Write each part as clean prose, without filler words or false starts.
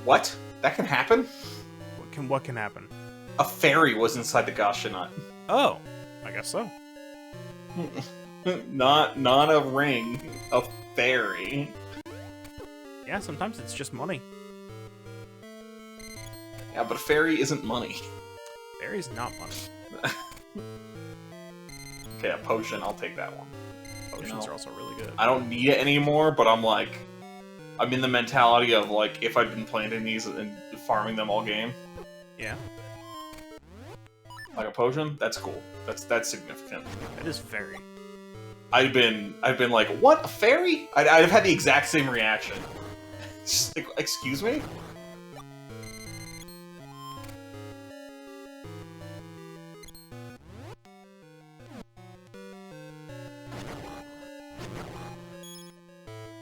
What? That can happen? What can happen? A fairy was inside the Gasha nut. Oh, I guess so. Not a ring. A fairy. Yeah, sometimes it's just money. Yeah, but a fairy isn't money. Fairy's not money. Okay, a potion, I'll take that one. Potions are also really good. I don't need it anymore, but I'm like... I'm in the mentality of, like, if I'd been planting these and farming them all game. Yeah. Like a potion? That's cool. That's significant. It is very. I've been like, what? A fairy? I've had the exact same reaction. Just, like, excuse me?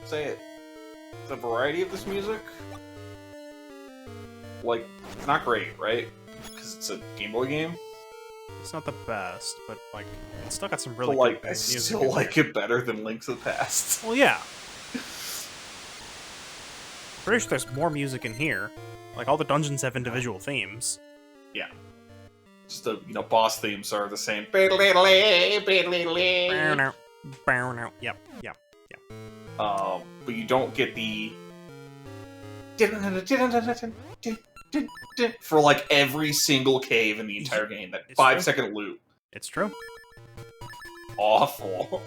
Say it. The variety of this music, like, it's not great, right? Because it's a Game Boy game. It's not the best, but like, it's still got some really but, like, good I music. still like it better than Link to the Past. Well, yeah. Pretty sure there's more music in here. Like all the dungeons have individual themes. Yeah. Just the boss themes are the same. Yep. But you don't get the for like every single cave in the entire game. That It's 5-second loop. It's true. Awful.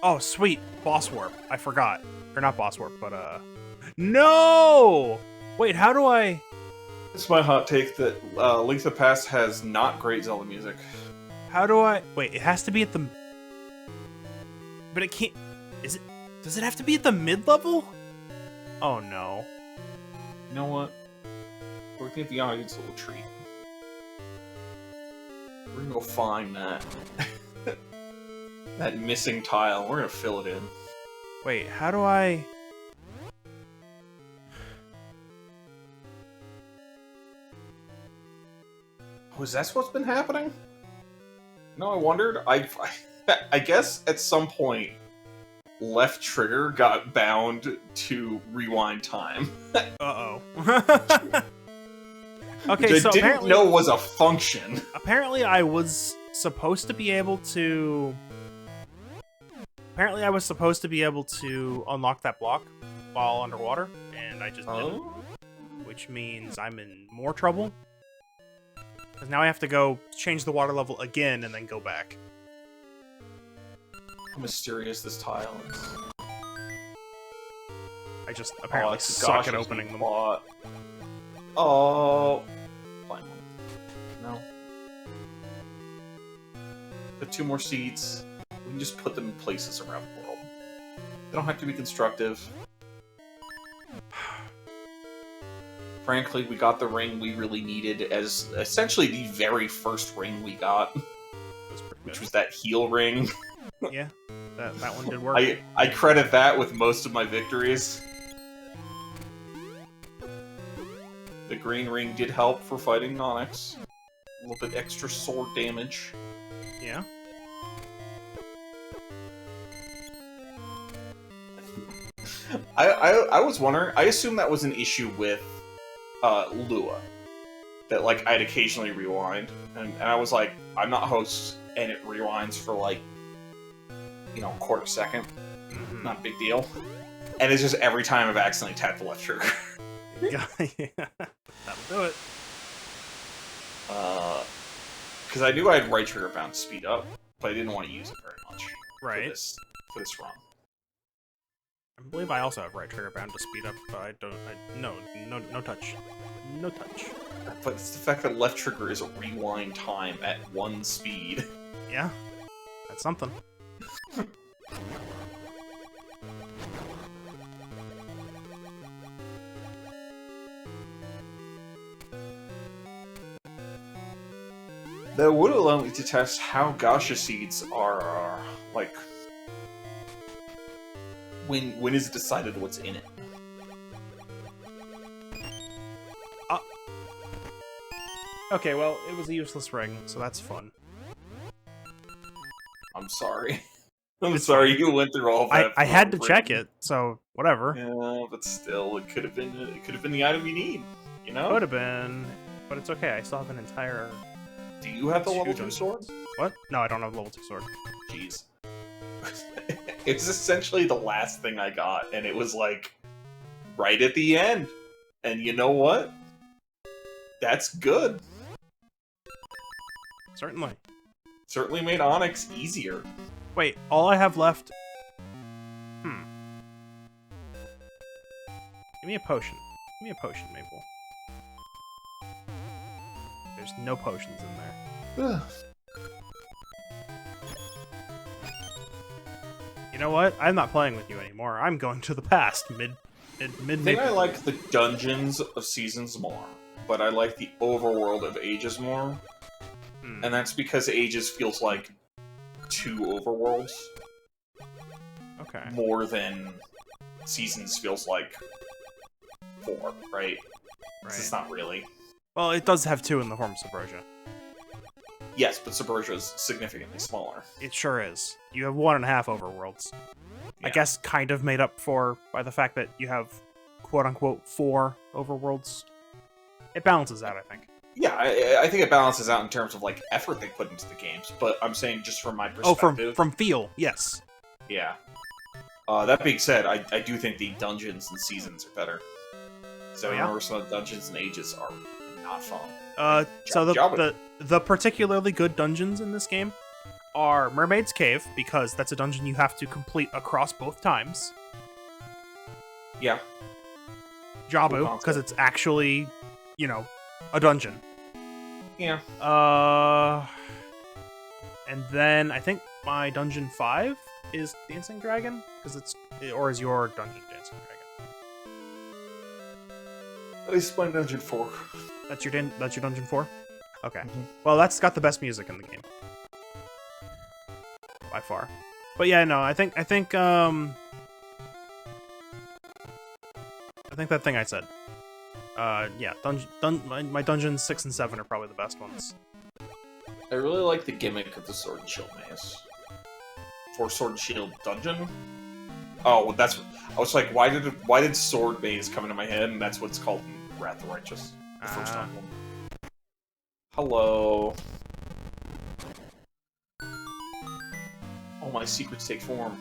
Oh, sweet. Boss warp. I forgot. Or not boss warp, but no! Wait, how do I... It's my hot take that Link to the Past has not great Zelda music. How do I... Wait, it has to be at the... But it can't... Is it... Does it have to be at the mid-level? Oh, no. You know what? We're gonna give the audience a little treat. We're gonna go find that. that missing tile. We're gonna fill it in. Wait, how do I... Was that what's been happening? No, I wondered. I guess at some point, left trigger got bound to rewind time. Uh-oh. Which Okay, so I didn't apparently... know was a function. Apparently I was supposed to be able to... Apparently I was supposed to be able to unlock that block while underwater, and I just didn't. Which means I'm in more trouble. Because now I have to go change the water level again and then go back. How mysterious this tile is. I just apparently it's suck at Gasha's opening them. plot. Oh. Fine. No. Put 2 more seeds. We can just put them in places around the world. They don't have to be constructive. Frankly, we got the ring we really needed as essentially the very first ring we got. Which was that heal ring. Yeah, that one did work. I credit that with most of my victories. The green ring did help for fighting Onyx. A little bit extra sword damage. Yeah. I was wondering, I assume that was an issue with Lua. That, like, I'd occasionally rewind. And I was like, I'm not host, and it rewinds for, like, a quarter second. Not a big deal. And it's just every time I've accidentally tapped the left trigger. Yeah, that'll do it. Because I knew I had right trigger bound to speed up, but I didn't want to use it very much. Right. For this run. I believe I also have right trigger bound to speed up, but I don't... No touch. No touch. But it's the fact that left trigger is a rewind time at 1 speed. Yeah. That's something. That would allow me to test how Gasha seeds are, like... When is it decided what's in it? Okay, well, it was a useless ring, so that's fun. I'm sorry. I'm It's sorry fine. you went through all that. I had to for- check it, so whatever. Yeah, but still, it could have been the item you need. You know? Could have been, but it's okay. I still have an entire. Do you have the Two level 2 dungeons. sword? What? No, I don't have level 2 sword. Jeez. It's essentially the last thing I got, and it was like right at the end. And you know what? That's good. Certainly. Certainly made Onyx easier. Wait, all I have left. Give me a potion. Give me a potion, Maple. There's no potions in there. You know what? I'm not playing with you anymore. I'm going to the past. Mid. I think I like the dungeons of Seasons more, but I like the overworld of Ages more. And that's because Ages feels like 2 overworlds. Okay. More than Seasons feels like 4, right? It's not really. Well, it does have 2 in the form of Subrosia. Yes, but Subrosia is significantly smaller. It sure is. You have 1.5 overworlds. I Yeah. guess kind of made up for by the fact that you have quote-unquote 4 overworlds. It balances out, I think. Yeah, I think it balances out in terms of like effort they put into the games, but I'm saying just from my Oh, perspective. from feel, yes. Yeah. That being said, I do think the dungeons and Seasons are better. So I remember some of the dungeons and Ages are not fun. So the particularly good dungeons in this game are Mermaid's Cave, because that's a dungeon you have to complete across both times. Yeah. Jabu, because it's actually, you know, a dungeon. Yeah. And then I think my dungeon 5 is Dancing Dragon, or is your dungeon Dancing Dragon? This is my dungeon 4. That's your dungeon 4? Okay. Well, that's got the best music in the game. By far. But yeah, no, I think that thing I said. Yeah, my dungeons 6 and 7 are probably the best ones. I really like the gimmick of the Sword and Shield maze. For Sword and Shield dungeon. Oh, well, that's. I was like, why did Sword maze come into my head? And that's what's called in Wrath of the Righteous. The first time. Hello. Oh, my secrets take form.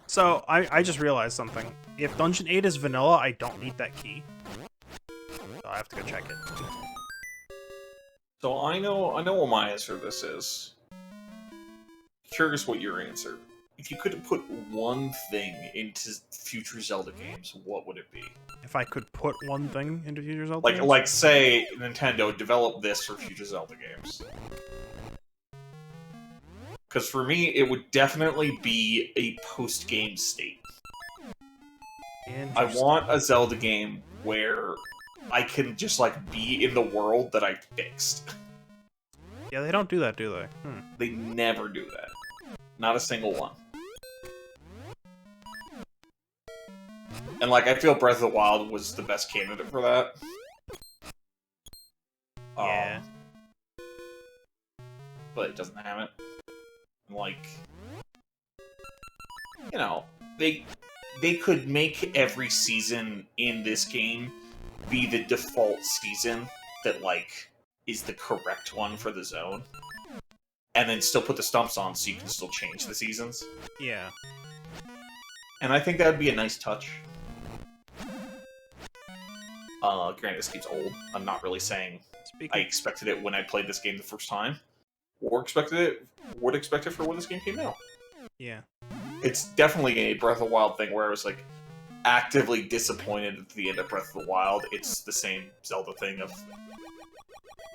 So, I just realized something. If Dungeon 8 is vanilla, I don't need that key. So I have to go check it. So I know what my answer to this is. Curious what your answer. If you could put one thing into future Zelda games, what would it be? If I could put one thing into future Zelda games? Like say Nintendo developed this for future Zelda games. Because for me, it would definitely be a post-game state. I want a Zelda game where I can just, like, be in the world that I fixed. Yeah, they don't do that, do they? They never do that. Not a single one. And, like, I feel Breath of the Wild was the best candidate for that. Yeah. But it doesn't have it. Like, you know, they could make every season in this game be the default season that, like, is the correct one for the zone. And then still put the stumps on so you can still change the seasons. Yeah. And I think that would be a nice touch. Granted, this game's old. I'm not really saying I expected it when I played this game the first time. Or would expect it for when this game came out. Yeah. It's definitely a Breath of the Wild thing where I was, like, actively disappointed at the end of Breath of the Wild. It's the same Zelda thing of,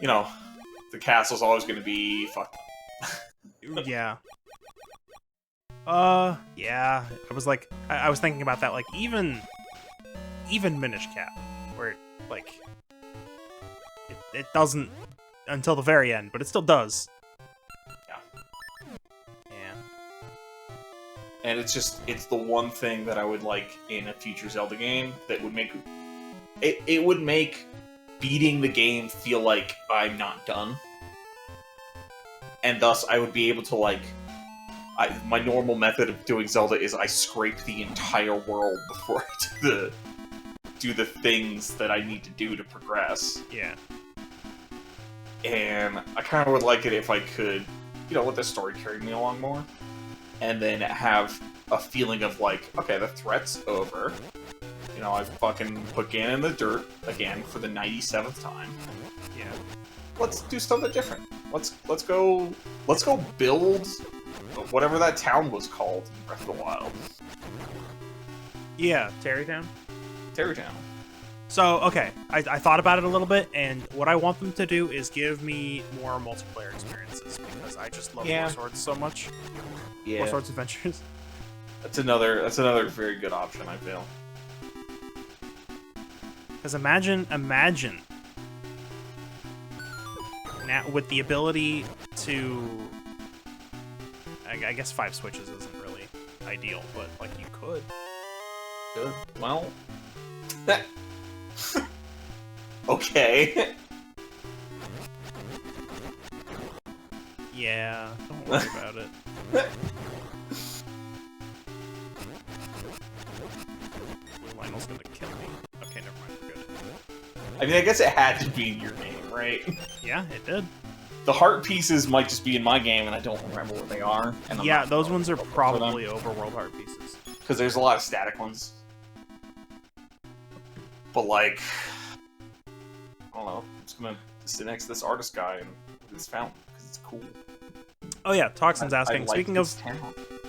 you know, the castle's always going to be fucked up. Yeah. Yeah. I was like, I was thinking about that, like, even Minish Cap, where, like, it doesn't until the very end, but it still does. Yeah. And it's the one thing that I would like in a future Zelda game that would make it would make beating the game feel like I'm not done. And thus I would be able to like my normal method of doing Zelda is I scrape the entire world before I do the things that I need to do to progress. Yeah. And I kind of would like it if I could, let the story carry me along more. And then have a feeling of like, okay, the threat's over. I fucking put Ganon in the dirt again for the 97th time. Yeah. Let's do something different. Let's go build whatever that town was called in Breath of the Wild. Yeah, Terrytown? Terrytown. So, okay, I thought about it a little bit, and what I want them to do is give me more multiplayer experiences, because I just love Four Swords so much. Yeah. Four Swords Adventures. That's another very good option, I feel. Because imagine, now with the ability to, I guess 5 switches isn't really ideal, but like you could. Good. Well, okay. Yeah, don't worry about it. Lionel's gonna kill me. Okay, never mind, we're good. I mean, I guess it had to be in your game, right? Yeah, it did. The heart pieces might just be in my game, and I don't remember where they are. And yeah, those ones are probably overworld heart pieces. Because there's a lot of static ones. But, like, I don't know. I'm just gonna sit next to this artist guy and look at this fountain, because it's cool. Oh yeah, Toxin's asking, like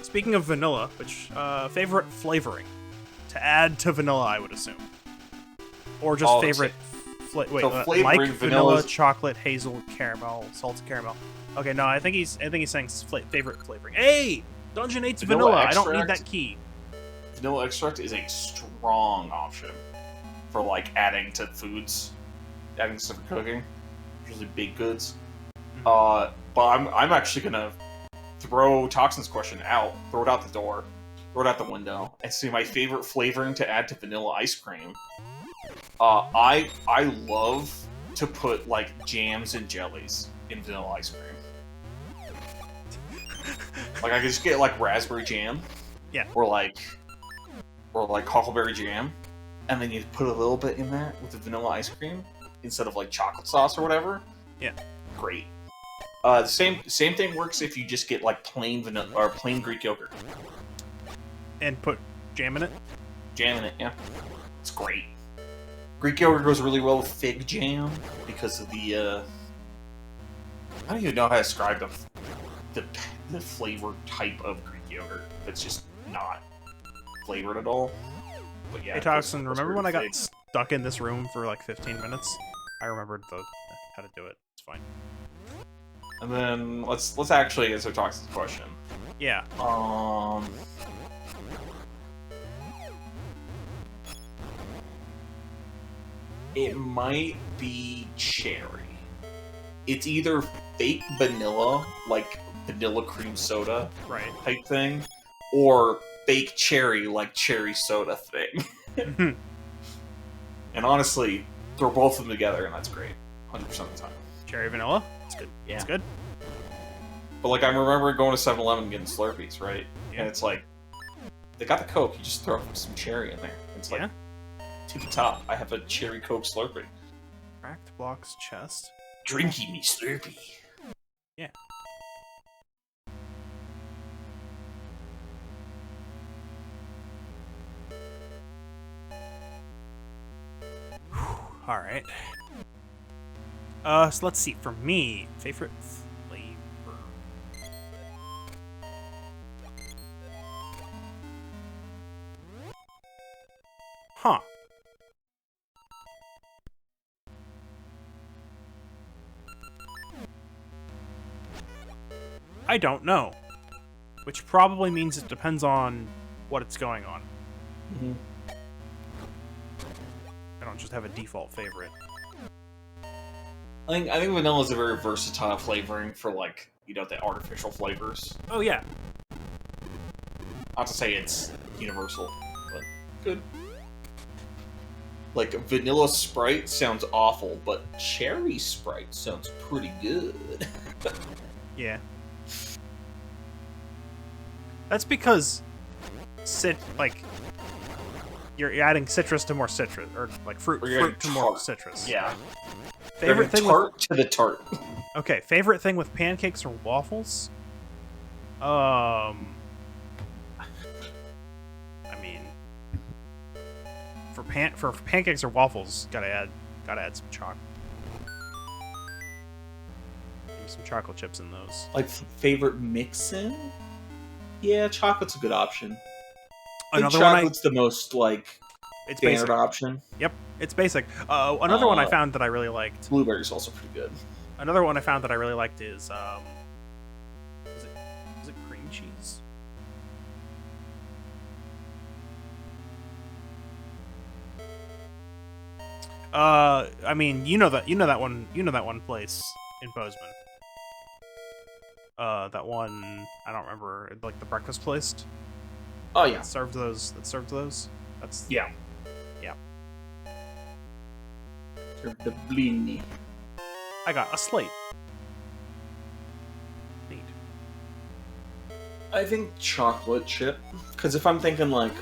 speaking of vanilla, which, favorite flavoring to add to vanilla, I would assume. Or just favorite... like vanilla, chocolate, hazel, caramel, salted caramel. Okay, no, I think he's saying favorite flavoring. Hey, Dungeon 8's vanilla. I don't need that key. Vanilla extract is a strong option for like adding to foods, adding stuff for cooking, usually baked goods. But I'm actually gonna throw Toxin's question out, throw it out the door, throw it out the window, and say my favorite flavoring to add to vanilla ice cream. I love to put like jams and jellies in vanilla ice cream. Like I could just get like raspberry jam, yeah, or like huckleberry jam, and then you put a little bit in that with the vanilla ice cream instead of like chocolate sauce or whatever. Yeah, great. The same thing works if you just get like plain vanilla or plain Greek yogurt and put jam in it. Jam in it, yeah, it's great. Greek yogurt goes really well with fig jam because of the, I don't even know how to describe the flavor type of Greek yogurt. It's just not flavored at all. But yeah. Hey Toxin, remember when I got stuck in this room for like 15 minutes? I remembered how to do it. It's fine. And then let's actually answer Toxin's question. Yeah. It might be cherry. It's either fake vanilla, like vanilla cream soda type thing, or fake cherry, like cherry soda thing. And honestly, throw both of them together and that's great. 100% of the time. Cherry vanilla? It's good. Yeah. It's good. But like, I remember going to 7-Eleven and getting Slurpees, right? Yeah. And it's like, they got the Coke, you just throw some cherry in there. It's like, to the top, I have a cherry Coke Slurpee. Cracked Block's chest. Drinky me Slurpee. Yeah. Alright. So let's see. For me, favorite flavor. Huh. I don't know. Which probably means it depends on what it's going on. Mm-hmm. I don't just have a default favorite. I think vanilla is a very versatile flavoring for, like, you know, the artificial flavors. Oh, yeah. Not to say it's universal, but good. Like, vanilla Sprite sounds awful, but cherry Sprite sounds pretty good. Yeah. That's because you're adding citrus to more citrus, or like fruit to more citrus. Yeah. Favorite thing tart to the tart. Okay, favorite thing with pancakes or waffles? I mean, for pancakes or waffles, gotta add some chocolate. Give me some chocolate chips in those. Like, favorite mix-in? Yeah, chocolate's a good option. Chocolate's the most, like, it's standard basic option. Yep, it's basic. Another one I found that I really liked. Blueberry's also pretty good. Another one I found that I really liked is is it cream cheese? I mean, you know that one place in Bozeman. That one, I don't remember, like the breakfast place. Oh yeah, that served those. That's yeah. Served the blini. I got a slate. Neat. I think chocolate chip, because if I'm thinking like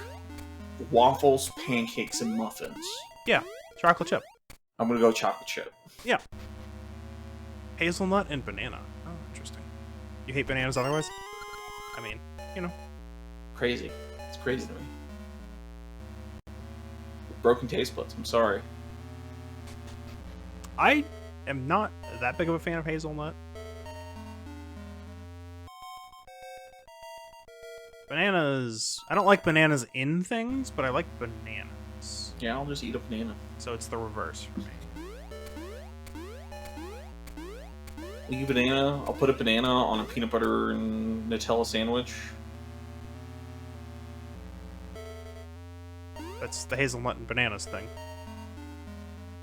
waffles, pancakes, and muffins, yeah, chocolate chip. I'm gonna go chocolate chip. Yeah. Hazelnut and banana. Oh, interesting. You hate bananas otherwise? I mean, you know. Crazy. It's crazy to me. Broken taste buds. I'm sorry. I am not that big of a fan of hazelnut. Bananas... I don't like bananas in things, but I like bananas. Yeah, I'll just eat a banana. So it's the reverse for me. I'll eat a banana. I'll put a banana on a peanut butter and Nutella sandwich. That's the hazelnut and bananas thing.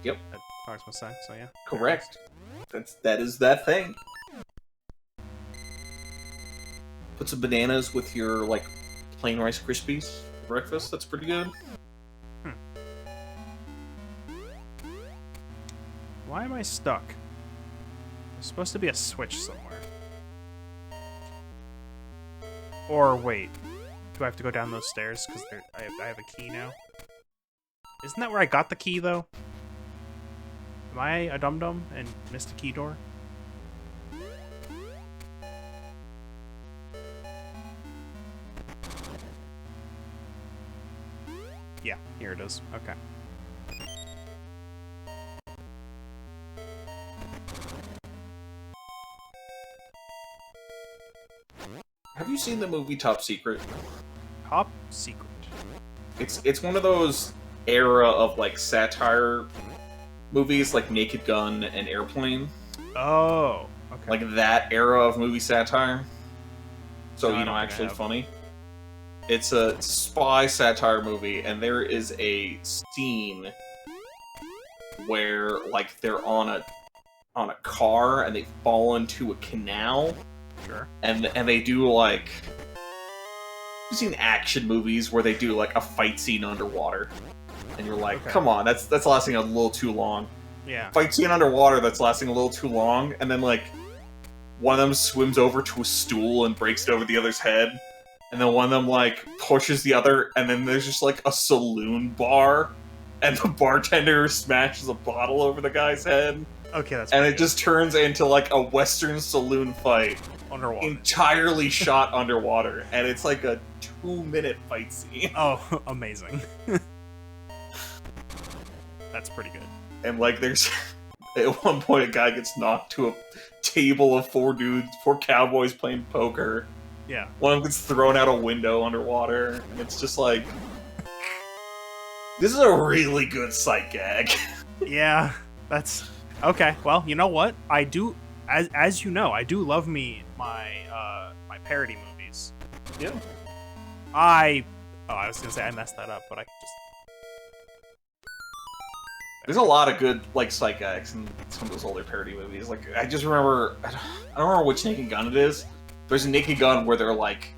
Yep. That talks my sense, so yeah. Correct. That is that thing. Put some bananas with your, like, plain Rice Krispies for breakfast. That's pretty good. Why am I stuck? There's supposed to be a switch somewhere. Or wait, do I have to go down those stairs because I have a key now? Isn't that where I got the key though? Am I a dum-dum and missed a key door? Yeah, here it is. Okay. Have you seen the movie Top Secret? Top Secret. It's one of those era of like satire movies like Naked Gun and Airplane. Oh, okay. Like that era of movie satire. So, No, you know, actually funny. It's a spy satire movie, and there is a scene where like they're on a car and they fall into a canal. Sure. And they do like, you've seen action movies where they do like a fight scene underwater, and you're like, Okay. come on, that's lasting a little too long. Yeah. Fight scene underwater that's lasting a little too long, and then like one of them swims over to a stool and breaks it over the other's head, and then one of them like pushes the other, and then there's just like a saloon bar, and the bartender smashes a bottle over the guy's head. Okay, that's and pretty it good. just turns into like a Western saloon fight. Underwater. Entirely shot underwater, and it's like a 2-minute fight scene. Oh, amazing. That's pretty good. And like there's at one point a guy gets knocked to a table of 4 cowboys playing poker. Yeah. One of them gets thrown out a window underwater, and it's just like, this is a really good sight gag. Yeah, that's okay. Well, you know what? I do, as you know, I do love me my my parody movies. Yeah. I was gonna say I messed that up, but I could just. There's a lot of good like sight gags in some of those older parody movies. Like I just remember, I don't remember which Naked Gun it is. There's a Naked Gun where they're like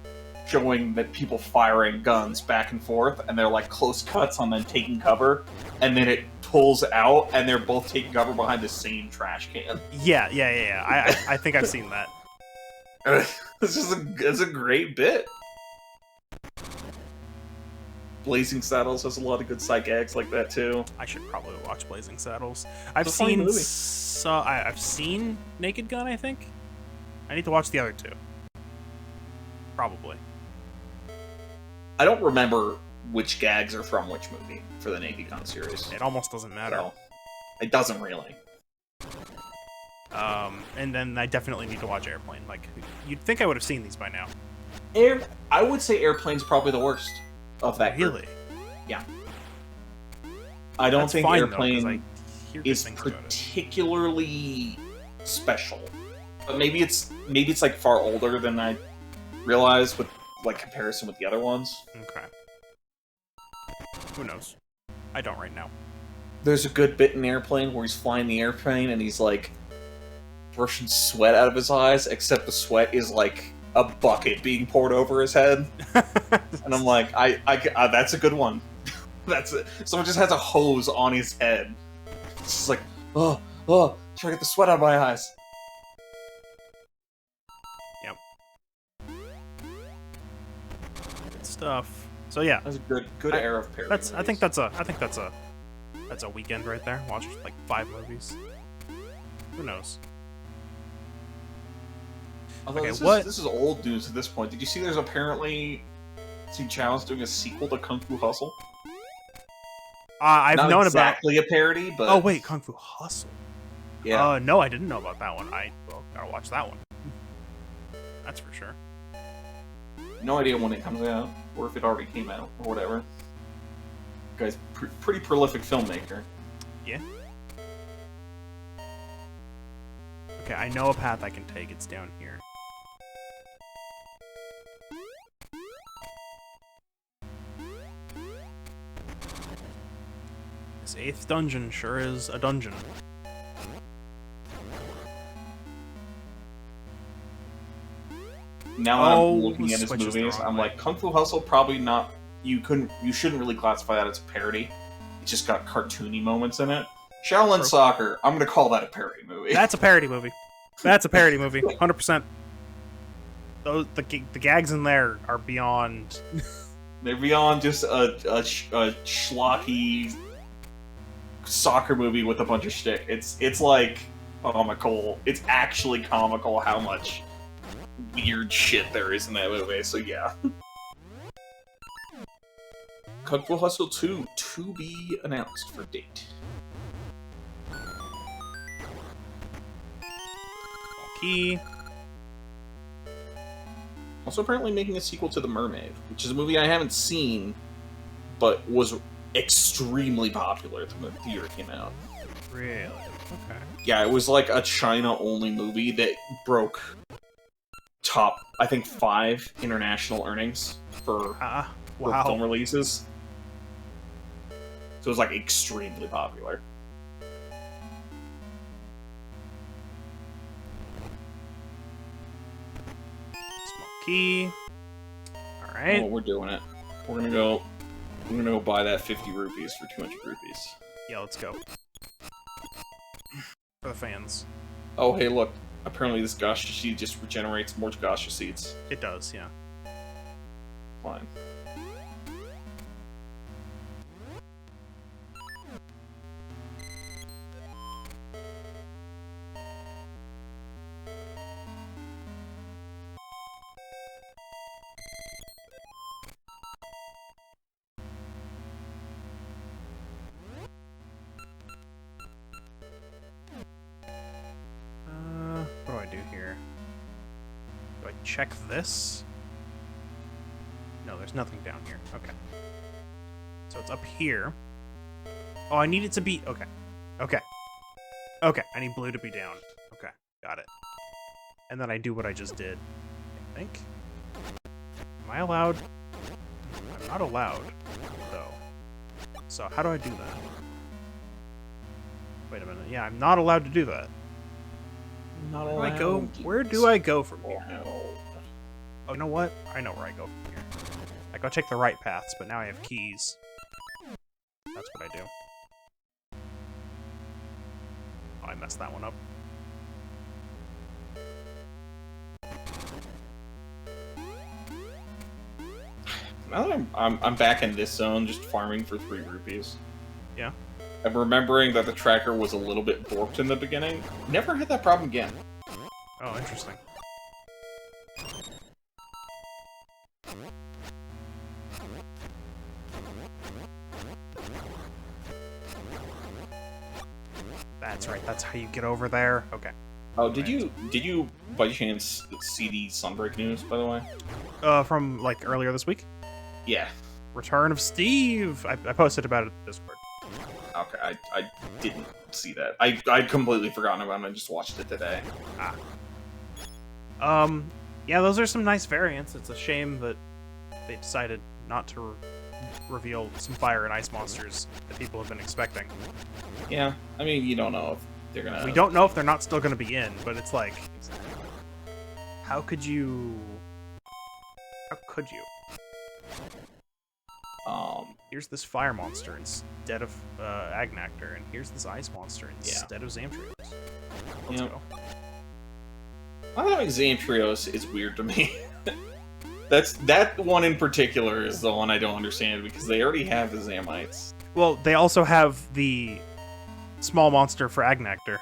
showing that people firing guns back and forth, and they're like close cuts on them taking cover, and then it pulls out, and they're both taking cover behind the same trash can. Yeah. I think I've seen that. It's a great bit. Blazing Saddles has a lot of good sight gags like that too. I should probably watch Blazing Saddles. It's a funny movie. I've seen Naked Gun, I think. I need to watch the other two. Probably. I don't remember which gags are from which movie for the Naked Gun series. It almost doesn't matter. So, it doesn't really. And then I definitely need to watch Airplane. Like, you'd think I would have seen these by now. I would say Airplane's probably the worst of that group. Really? Yeah. I don't think Airplane is is particularly special. But maybe it's like far older than I realized with like comparison with the other ones. Okay. Who knows? I don't right now. There's a good bit in Airplane where he's flying the airplane and he's like brushing sweat out of his eyes, except the sweat is like a bucket being poured over his head. And I'm like, that's a good one. That's it. Someone just has a hose on his head. It's just like, trying to get the sweat out of my eyes. Yep. Good stuff. So yeah, That's a good era of parody. I think that's a weekend right there. Watch like 5 movies. Who knows? Although Okay, this is old news at this point. Did you see there's apparently Chow's doing a sequel to Kung Fu Hustle? I've Not known exactly a parody, but Oh wait, Kung Fu Hustle. yeah. No, I didn't know about that one. Gotta watch that one. That's for sure. No idea when it comes out, or if it already came out, or whatever. Guy's pretty prolific filmmaker. Yeah. Okay, I know a path I can take. It's down here. This 8th dungeon sure is a dungeon. Now that I'm looking at his movies, I'm like, Kung Fu Hustle probably not. You shouldn't really classify that as a parody. It's just got cartoony moments in it. Shaolin Soccer, I'm gonna call that a parody movie. That's a parody movie. That's a parody movie, 100%. The gags in there are beyond. They're beyond just a schlocky soccer movie with a bunch of shtick. It's like comical. It's actually comical how much weird shit there is in that movie. So yeah. Kung Fu Hustle 2 to be announced for date. Key. Also apparently making a sequel to The Mermaid, which is a movie I haven't seen, but was extremely popular the year it came out. Really? Okay. Yeah, it was like a China-only movie that broke top, I think, 5 international earnings for film releases. So it was like extremely popular. Key. All right. Well, we're doing it. We're gonna go buy that 50 rupees for 200 rupees. Yeah, let's go. For the fans. Oh, hey, look. Apparently this gacha seed just regenerates more gacha seeds. It does, yeah. Fine. What do I do here? Do I check this? No, there's nothing down here. Okay. So it's up here. Oh, I need it to be... Okay. Okay. Okay, I need blue to be down. Okay, got it. And then I do what I just did. I think. Am I allowed? I'm not allowed, though. So how do I do that? Wait a minute. Yeah, I'm not allowed to do that. Not Where do I go? Where do I go from here? Oh, you know what? I know where I go from here. I go take the right paths, but now I have keys. That's what I do. Oh, I messed that one up. Now that I'm back in this zone, just farming for 3 rupees. Yeah. I'm remembering that the tracker was a little bit warped in the beginning. Never had that problem again. Oh, interesting. That's right, that's how you get over there. Okay. Oh, did you by chance see the Sunbreak news, by the way? From, like, earlier this week? Yeah. Return of Steve! I posted about it in Discord. Okay, I didn't see that. I'd completely forgotten about it, I just watched it today. Yeah, those are some nice variants. It's a shame that they decided not to reveal some fire and ice monsters that people have been expecting. Yeah, I mean, you don't know if they're gonna... We don't know if they're not still gonna be in, but it's like... How could you... How could you? Here's this fire monster instead of Agnactor, and here's this ice monster instead of Zamtrios. Let's go. I think Zamtrios is weird to me. That one in particular is the one I don't understand, because they already have the Zamites. Well, they also have the small monster for Agnactor.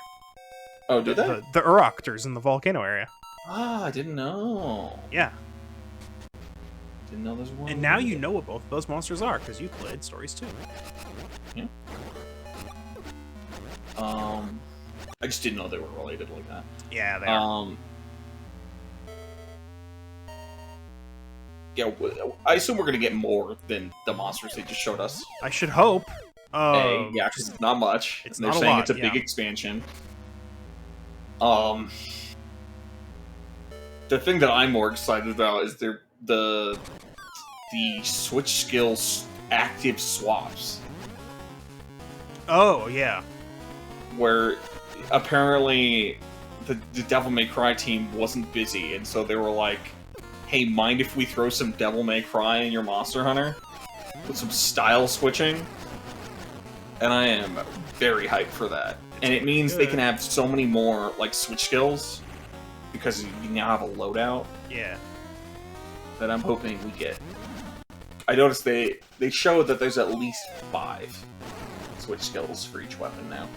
Oh, did they? The Uroctors in the volcano area. Ah, I didn't know. Yeah. Didn't know there's one. And now you know what both of those monsters are, because you played Stories 2. Yeah. I just didn't know they were related like that. Yeah, they are. Yeah, I assume we're gonna get more than the monsters they just showed us. I should hope. Yeah, because it's not much. It's and not they're a saying lot, it's a big expansion. The thing that I'm more excited about is the switch skills active swaps. Oh, yeah. Where apparently the Devil May Cry team wasn't busy, and so they were like, hey, mind if we throw some Devil May Cry in your Monster Hunter? With some style switching? And I am very hyped for that. And it means they can have so many more, like, switch skills, because you now have a loadout. Yeah. That I'm hoping we get. I noticed they showed that there's at least 5 switch skills for each weapon now.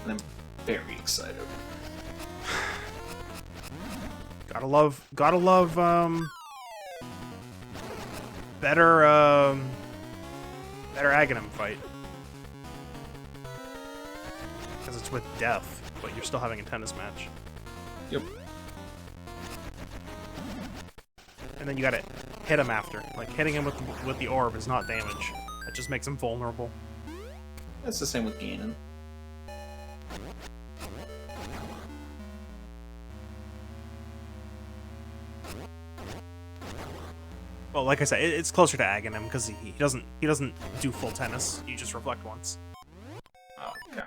And I'm very excited. Gotta love, better Aghanim fight. Because it's with death, but you're still having a tennis match. Yep. And then you gotta hit him after. Like, hitting him with the orb is not damage. It just makes him vulnerable. That's the same with Ganon. Well, like I said, it's closer to Aghanim because he doesn't do full tennis. You just reflect once. Oh, okay.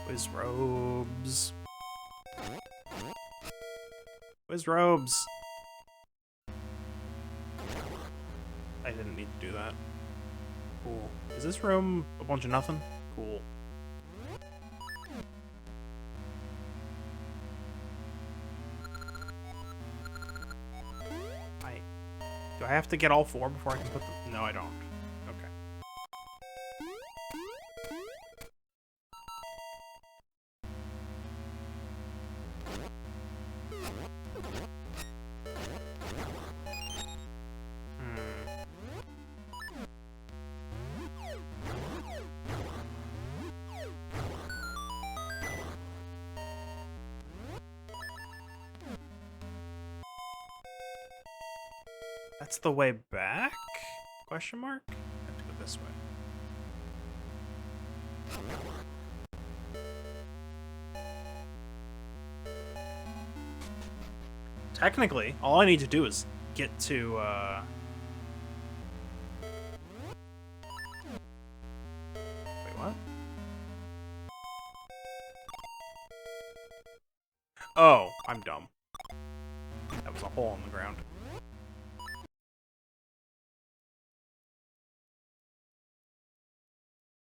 Wiz robes. Wiz robes. I didn't need to do that. Cool. Is this room a bunch of nothing? Cool. Do I have to get all 4 before I can put them? No, I don't. Okay. That's the way back? Question mark? I have to go this way. Technically, all I need to do is get to, Wait, what? Oh, I'm dumb. That was a hole in the ground.